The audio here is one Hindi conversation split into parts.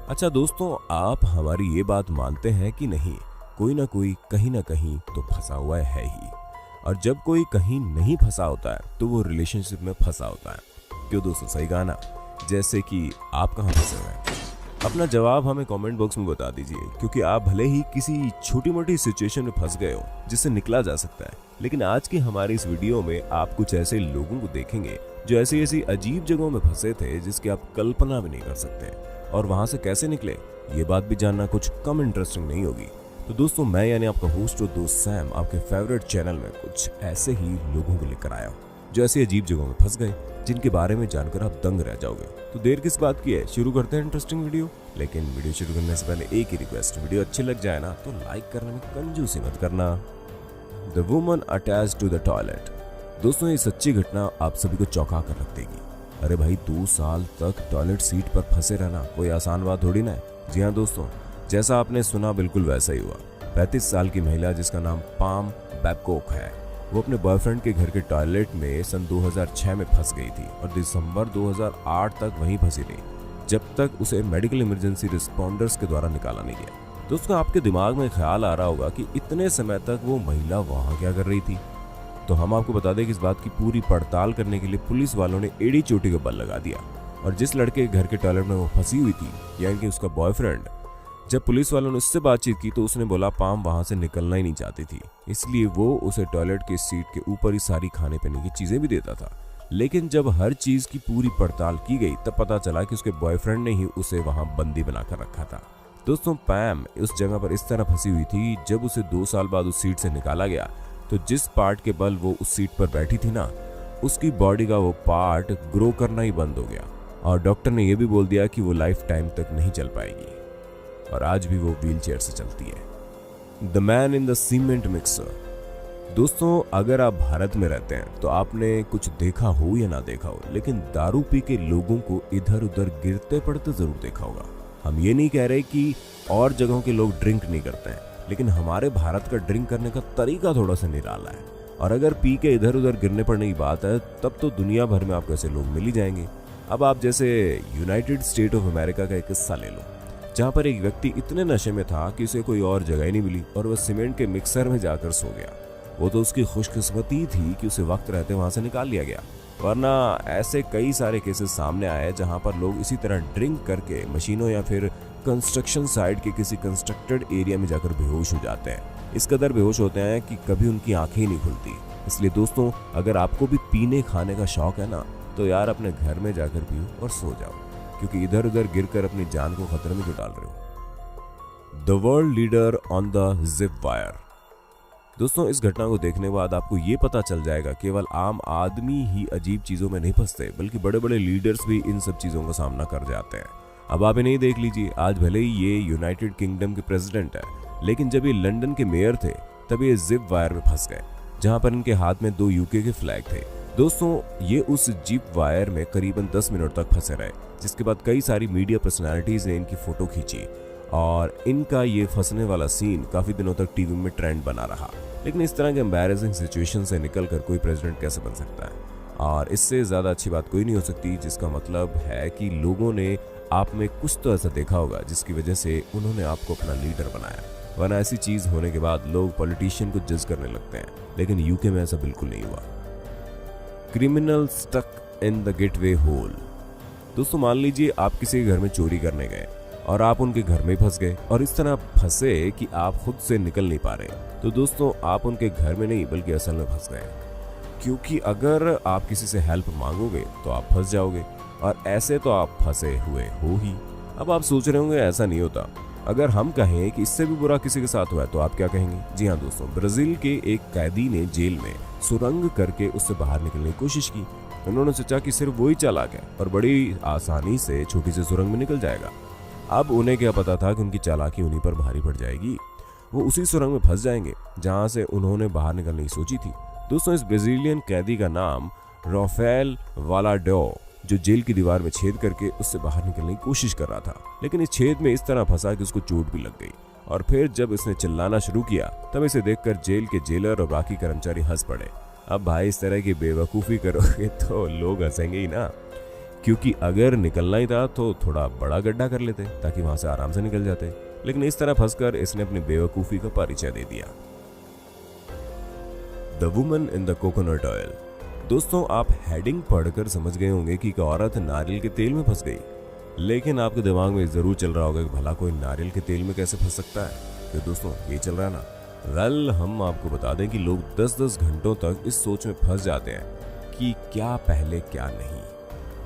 अच्छा दोस्तों, आप हमारी ये बात मानते हैं कि नहीं, कोई ना कोई कहीं ना कहीं तो फंसा हुआ है ही। और जब कोई कहीं नहीं फंसा होता है तो वो रिलेशनशिप में फंसा होता है। क्यों दोस्तों, सही कहा ना? जैसे कि आप कहाँ फंसे हुए हैं? अपना जवाब हमें कमेंट बॉक्स में बता दीजिए, क्योंकि आप भले ही किसी छोटी मोटी सिचुएशन में फंस गए हो जिससे निकला जा सकता है, लेकिन आज की हमारी इस वीडियो में आप कुछ ऐसे लोगों को देखेंगे जो ऐसी ऐसी अजीब जगहों में फंसे थे जिसकी आप कल्पना भी नहीं कर सकते, और वहां से कैसे निकले ये बात भी जानना कुछ कम इंटरेस्टिंग नहीं होगी। तो दोस्तों, मैं यानी आपका होस्ट और दोस्त सैम आपके फेवरेट चैनल में कुछ ऐसे ही लोगों को लेकर आया हूँ जो ऐसी अजीब जगहों में फंस गए जिनके बारे में जानकर आप दंग रह जाओगे। तो देर किस बात की है, शुरू करते हैं इंटरेस्टिंग वीडियो। लेकिन वीडियो शुरू करने से पहले एक ही रिक्वेस्ट, वीडियो अच्छी लग जाए ना तो लाइक करने में कंजूसी मत करना। The woman attached to the toilet. दोस्तों, ये सच्ची घटना आप सभी को चौंका कर रख देगी। अरे भाई, 2 साल तक टॉयलेट सीट पर फंसे रहना कोई आसान बात थोड़ी ना है। जी हाँ दोस्तों, जैसा आपने सुना बिल्कुल वैसा ही हुआ। 35 साल की महिला जिसका नाम पाम बैबकॉक है, वो अपने बॉयफ्रेंड के घर के टॉयलेट में सन 2006 में फंस गई थी और दिसंबर 2008 तक वहीं फंसी रही, जब तक उसे मेडिकल इमरजेंसी रिस्पॉन्डर्स के द्वारा निकाला नहीं गया। दोस्तों, आपके दिमाग में ख्याल आ रहा होगा कि इतने समय तक वो महिला वहां क्या कर रही थी। तो हम आपको बता दें कि इस बात की पूरी पड़ताल करने के लिए पुलिस वालों ने एड़ी चोटी का बल लगा दिया, और जिस लड़के के घर के टॉयलेट में वो फंसी हुई थी, यानी कि उसका बॉयफ्रेंड, जब पुलिस वालों ने उससे बातचीत की तो उसने बोला पाम वहां से निकलना ही नहीं चाहती थी, इसलिए वो उसे टॉयलेट के सीट के ऊपर ही सारी खाने पीने की चीजें भी देता था। लेकिन जब हर चीज की पूरी पड़ताल की गई तब पता चला कि उसके बॉयफ्रेंड ने ही उसे वहां बंदी बनाकर रखा था। दोस्तों, पैम उस जगह पर इस तरह फंसी हुई थी, जब उसे 2 साल बाद उस सीट से निकाला गया तो जिस पार्ट के बल वो उस सीट पर बैठी थी ना, उसकी बॉडी का वो पार्ट ग्रो करना ही बंद हो गया, और डॉक्टर ने यह भी बोल दिया कि वो लाइफ टाइम तक नहीं चल पाएगी, और आज भी वो व्हीलचेयर से चलती है। The man in the cement mixer. दोस्तों, अगर आप भारत में रहते हैं तो आपने कुछ देखा हो या ना देखा हो, लेकिन दारू पी के लोगों को इधर उधर गिरते पड़ते जरूर देखा होगा। हम ये नहीं कह रहे कि और जगहों के लोग ड्रिंक नहीं करते हैं, लेकिन हमारे भारत का ड्रिंक करने का तरीका थोड़ा सा निराला है, और अगर पी के इधर उधर गिरने पड़ने की बात है तब तो दुनिया भर में आपको ऐसे लोग मिल ही जाएंगे। अब आप जैसे यूनाइटेड स्टेट ऑफ अमेरिका का एक किस्सा ले लो, जहां पर एक व्यक्ति इतने नशे में था कि उसे कोई और जगह ही नहीं मिली और वह सीमेंट के मिक्सर में जाकर सो गया। वो तो उसकी खुशकिस्मती थी कि उसे वक्त रहते वहां से निकाल लिया गया, वरना ऐसे कई सारे केसेस सामने आए जहां पर लोग इसी तरह ड्रिंक करके मशीनों या फिर कंस्ट्रक्शन साइट के किसी कंस्ट्रक्टेड एरिया में जाकर बेहोश हो जाते हैं। इस कदर बेहोश होते हैं कि कभी उनकी आंखें ही नहीं खुलती। इसलिए दोस्तों, अगर आपको भी पीने खाने का शौक है ना, तो यार अपने घर में जाकर पियो और सो जाओ, क्योंकि इधर उधर गिरकर अपनी जान को खतरे में क्यों डाल रहे हो। The world leader on the zip wire. दोस्तों, इस घटना को देखने के बाद आपको ये पता चल जाएगा केवल आम आदमी ही अजीब चीजों में नहीं फंसते, बल्कि बड़े बड़े लीडर्स भी इन सब चीजों का सामना कर जाते हैं। अब आप इन्हें देख लीजिए, आज भले ही ये यूनाइटेड किंगडम के प्रेसिडेंट है, लेकिन जब ये लंदन के मेयर थे तब ये जिप वायर में फंस गए, जहां पर इनके हाथ में 2 यूके के फ्लैग थे। दोस्तों, ये उस जिप वायर में करीबन 10 मिनट तक फंसे रहे, जिसके बाद कई सारी मीडिया पर्सनालिटीज ने इनकी फोटो खींची, और इनका ये फंसने वाला सीन काफी दिनों तक टीवी में ट्रेंड बना रहा। लेकिन इस तरह के एम्बैरेसिंग सिचुएशन से निकलकर कोई प्रेसिडेंट कैसे बन सकता है? और इससे ज्यादा अच्छी बात कोई नहीं हो सकती, जिसका मतलब है कि लोगों ने आप में कुछ तो ऐसा देखा होगा जिसकी वजह से उन्होंने आपको अपना लीडर बनाया। वरना ऐसी चीज होने के बाद लोग पॉलिटिशियन को जज करने लगते हैं, लेकिन यूके में ऐसा बिल्कुल नहीं हुआ। Criminal stuck in the gateway hole. दोस्तों, मान लीजिए आप किसी के घर में चोरी करने गए और आप उनके घर में फंस गए, और इस तरह फंसे कि आप खुद से निकल नहीं पा रहे। तो दोस्तों, आप उनके घर में नहीं बल्कि असल में फंस गए, क्योंकि अगर आप किसी से हेल्प मांगोगे तो आप फंस जाओगे, और ऐसे तो आप फंसे हुए हो ही। अब आप सोच रहे होंगे ऐसा नहीं होता, अगर हम कहें कि इससे भी बुरा किसी के साथ हुआ है तो आप क्या कहेंगे? जी हाँ दोस्तों, ब्राजील के एक कैदी ने जेल में सुरंग करके उससे बाहर निकलने की कोशिश की। उन्होंने सोचा कि सिर्फ वही चालाक है और बड़ी आसानी से छोटी सी सुरंग में निकल जाएगा। अब उन्हें क्या पता था कि उनकी चालाकी उन्हीं पर भारी पड़ जाएगी, वो उसी सुरंग में फंस जाएंगे जहां से उन्होंने बाहर निकलने की सोची थी। दोस्तों, इस ब्राजीलियन कैदी का नाम राफेल वालाडो, जो जेल की दीवार में छेद करके उससे बाहर निकलने की कोशिश कर रहा था, लेकिन इस छेद में इस तरह फंसा कि उसको चोट भी लग गई, और फिर जब इसने चिल्लाना शुरू किया तब इसे देखकर जेल के जेलर और बाकी कर्मचारी हंस पड़े। अब भाई, इस तरह की बेवकूफ़ी करोगे तो लोग हंसेंगे ही ना, क्योंकि अगर निकलना ही था तो थोड़ा बड़ा गड्ढा कर लेते ताकि वहां से आराम से निकल जाते, लेकिन इस तरह फंसकर इसने अपनी बेवकूफी का परिचय दे दिया। The woman in the coconut oil. दोस्तों, आप हेडिंग पढ़कर समझ गए होंगे कि एक औरत नारियल के तेल में फंस गई, लेकिन आपके दिमाग में जरूर चल रहा होगा कि भला कोई नारियल के तेल में कैसे फंस सकता है। तो दोस्तों, ये चल रहा है ना। वेल, हम आपको बता दें कि लोग 10-10 घंटों तक इस सोच में फंस जाते हैं कि क्या पहले क्या नहीं।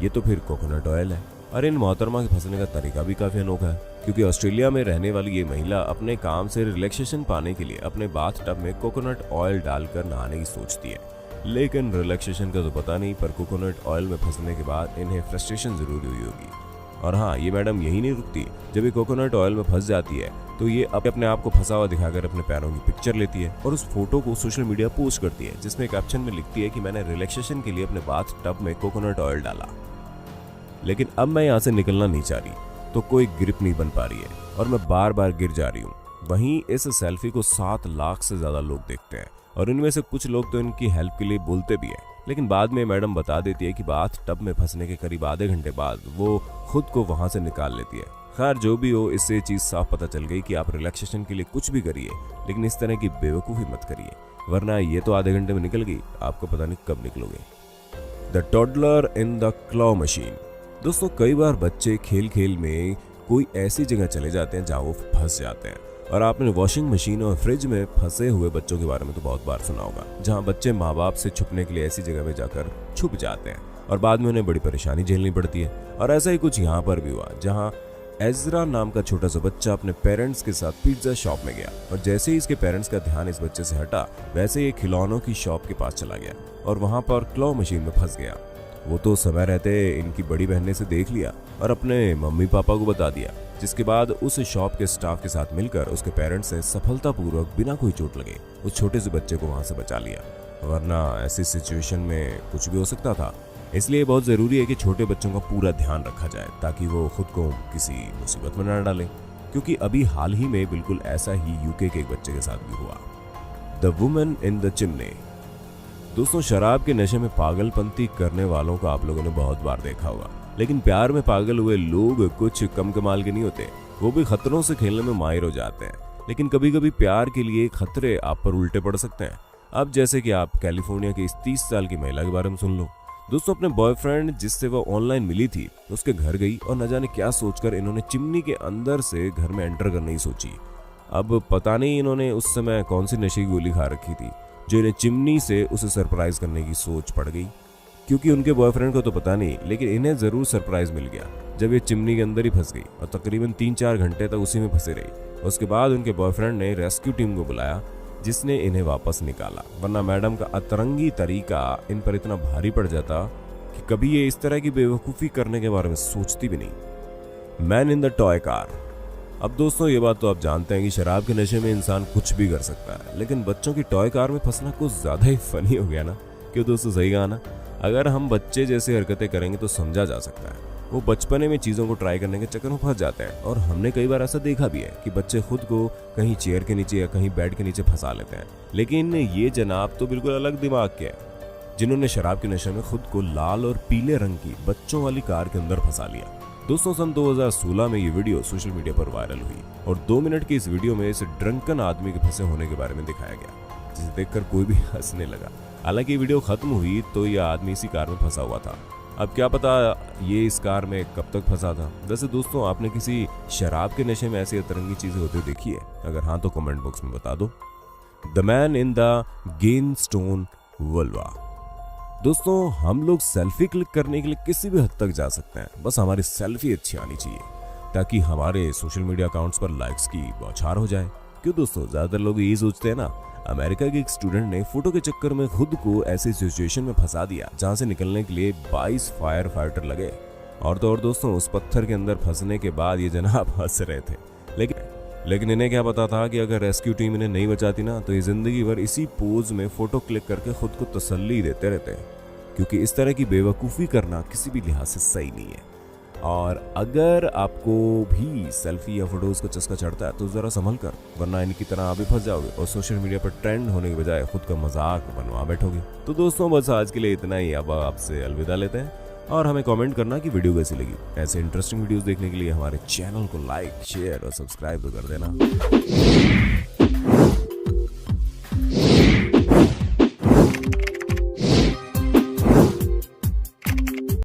ये तो फिर कोकोनट ऑयल है। और इन मोहतरमा के फंसने का तरीका भी काफी अनोखा है, क्योंकि ऑस्ट्रेलिया में रहने वाली ये महिला अपने काम से रिलैक्सेशन पाने के लिए अपने बाथ टब में कोकोनट ऑयल डालकर नहाने की सोचती है। लेकिन रिलैक्सेशन का तो पता नहीं, पर कोकोनट ऑयल में फंसने के बाद इन्हें फ्रस्ट्रेशन जरूर हुई होगी। और हाँ, ये मैडम यही नहीं रुकती। जब ये कोकोनट ऑयल में फंस जाती है तो ये अपने आप को फंसा हुआ दिखाकर अपने पैरों की पिक्चर लेती है और उस फोटो को सोशल मीडिया पोस्ट करती है, जिसमें कैप्शन में लिखती है कि मैंने रिलैक्सेशन के लिए अपने बाथ टब में कोकोनट ऑयल डाला, लेकिन अब मैं यहाँ से निकलना नहीं चाह रही, तो कोई ग्रिप नहीं बन पा रही है और मैं बार बार गिर जा रही हूँ। वहीं इस सेल्फी को 7 लाख से ज्यादा लोग देखते हैं और इनमें से कुछ लोग तो इनकी हेल्प के लिए बोलते भी है, लेकिन बाद में मैडम बता देती है कि बाथ टब में फंसने के करीब आधे घंटे बाद वो खुद को वहां से निकाल लेती है। खैर, जो भी हो, इससे चीज साफ पता चल गई कि आप रिलैक्सेशन के लिए कुछ भी करिए, लेकिन इस तरह की बेवकूफी मत करिए, वरना ये तो आधे घंटे में निकल गई, आपको पता नहीं कब निकलोगे। The toddler in the claw machine. दोस्तों, कई बार बच्चे खेल खेल में कोई ऐसी जगह चले जाते हैं जहाँ वो फंस जाते हैं, और आपने वॉशिंग मशीन और फ्रिज में फंसे हुए बच्चों के बारे में तो बहुत बार सुना होगा, जहाँ बच्चे माँ बाप से छुपने के लिए ऐसी जगह में जाकर छुप जाते हैं और बाद में उन्हें बड़ी परेशानी झेलनी पड़ती है। और ऐसा ही कुछ यहाँ पर भी हुआ, जहाँ एजरा नाम का छोटा सा बच्चा अपने पेरेंट्स के साथ पिज्जा शॉप में गया और जैसे ही इसके पेरेंट्स का ध्यान इस बच्चे से हटा, वैसे ही खिलौनों की शॉप के पास चला गया और वहां पर क्लॉ मशीन में फंस गया। वो तो समय रहते इनकी बड़ी बहन ने इसे देख लिया और अपने मम्मी पापा को बता दिया, जिसके बाद उस शॉप के स्टाफ के साथ मिलकर उसके पेरेंट्स ने सफलतापूर्वक बिना कोई चोट लगे उस छोटे से बच्चे को वहां से बचा लिया, वरना ऐसी सिचुएशन में कुछ भी हो सकता था। इसलिए बहुत जरूरी है कि छोटे बच्चों का पूरा ध्यान रखा जाए ताकि वो खुद को किसी मुसीबत में न डालें, क्योंकि अभी हाल ही में बिल्कुल ऐसा ही यूके के एक बच्चे के साथ भी हुआ। The woman in the chimney. दोस्तों, शराब के नशे में पागलपंती करने वालों को आप लोगों ने बहुत बार देखा होगा, लेकिन प्यार में पागल हुए लोग कुछ कम कमाल के नहीं होते, वो भी खतरों से खेलने में माहिर हो जाते हैं। लेकिन कभी कभी प्यार के लिए खतरे आप पर उल्टे पड़ सकते हैं। अब जैसे कि आप कैलिफोर्निया की इस 30 साल की महिला के बारे में सुन लो। दोस्तों, अपने बॉयफ्रेंड जिससे वो ऑनलाइन मिली थी उसके घर गई और न जाने क्या सोचकर इन्होंने चिमनी के अंदर से घर में एंटर करने की सोची। अब पता नहीं इन्होंने उस समय कौन सी नशे की गोली खा रखी थी जो इन्हें चिमनी से उसे सरप्राइज करने की सोच पड़ गई, क्योंकि उनके बॉयफ्रेंड को तो पता नहीं, लेकिन इन्हें जरूर सरप्राइज मिल गया जब ये चिमनी के अंदर ही फंस गई और तकरीबन 3-4 घंटे तक उसी में फंसे रही। उसके बाद उनके बॉयफ्रेंड ने रेस्क्यू टीम को बुलाया जिसने इन्हें वापस निकाला, वरना मैडम का अतरंगी तरीका इन पर इतना भारी पड़ जाता कि कभी ये इस तरह की बेवकूफ़ी करने के बारे में सोचती भी नहीं। Man in the toy car. अब दोस्तों, ये बात तो आप जानते हैं कि शराब के नशे में इंसान कुछ भी कर सकता है, लेकिन बच्चों की टॉय कार में फंसना कुछ ज़्यादा ही फनी हो गया ना। क्यों दोस्तों, सही कहा ना। अगर हम बच्चे जैसे हरकतें करेंगे तो समझा जा सकता है वो बचपने में चीज़ों को ट्राई करने के चक्कर में फंस जाते हैं, और हमने कई बार ऐसा देखा भी है कि बच्चे खुद को कहीं चेयर के नीचे या कहीं बेड के नीचे फंसा लेते हैं। लेकिन ये जनाब तो बिल्कुल अलग दिमाग के हैं, जिन्होंने शराब के नशे में खुद को लाल और पीले रंग की बच्चों वाली कार के अंदर फंसा लिया। दोस्तों, सन 2016 में ये वीडियो सोशल मीडिया पर वायरल हुई और 2 मिनट की इस वीडियो में इस ड्रंकन आदमी के फंसे होने के बारे में दिखाया गया, जिसे देखकर कोई भी हंसने लगा। हालांकि वीडियो खत्म हुई तो यह आदमी इसी कार में फंसा हुआ था। अब क्या पता ये इस कार में कब तक फंसा था। वैसे दोस्तों, आपने किसी शराब के नशे में ऐसी अतरंगी चीजें होते देखी है? अगर हाँ तो कमेंट बॉक्स में बता दो। The man in the gain stone vulva. दोस्तों, हम लोग सेल्फी क्लिक करने के लिए किसी भी हद तक जा सकते हैं, बस हमारी सेल्फी अच्छी आनी चाहिए ताकि हमारे सोशल मीडिया अकाउंट्स पर लाइक्स की बौछार हो जाए। क्यों दोस्तों, ज्यादातर लोग यही सोचते हैं ना। अमेरिका के एक स्टूडेंट ने फोटो के चक्कर में खुद को ऐसी सिचुएशन में फंसा दिया जहां से निकलने के लिए 22 फायर फाइटर लगे। और तो और दोस्तों, उस पत्थर के अंदर फंसने के बाद ये जनाब हंस रहे थे, लेकिन इन्हें क्या पता था कि अगर रेस्क्यू टीम इन्हें नहीं बचाती ना तो ये जिंदगी भर इसी पोज में फोटो क्लिक करके खुद को तसल्ली देते रहते हैं, क्योंकि इस तरह की बेवकूफ़ी करना किसी भी लिहाज से सही नहीं है। और अगर आपको भी सेल्फी या फोटोज का चस्का चढ़ता है तो जरा संभल कर, वरना इनकी तरह आप भी फंस जाओगे और सोशल मीडिया पर ट्रेंड होने के बजाय खुद का मजाक बनवा बैठोगे। तो दोस्तों, बस आज के लिए इतना ही। अब आपसे अलविदा लेते हैं। और हमें कमेंट करना कि वीडियो कैसी लगी। ऐसे इंटरेस्टिंग वीडियोस देखने के लिए हमारे चैनल को लाइक, शेयर और सब्सक्राइब तो कर देना।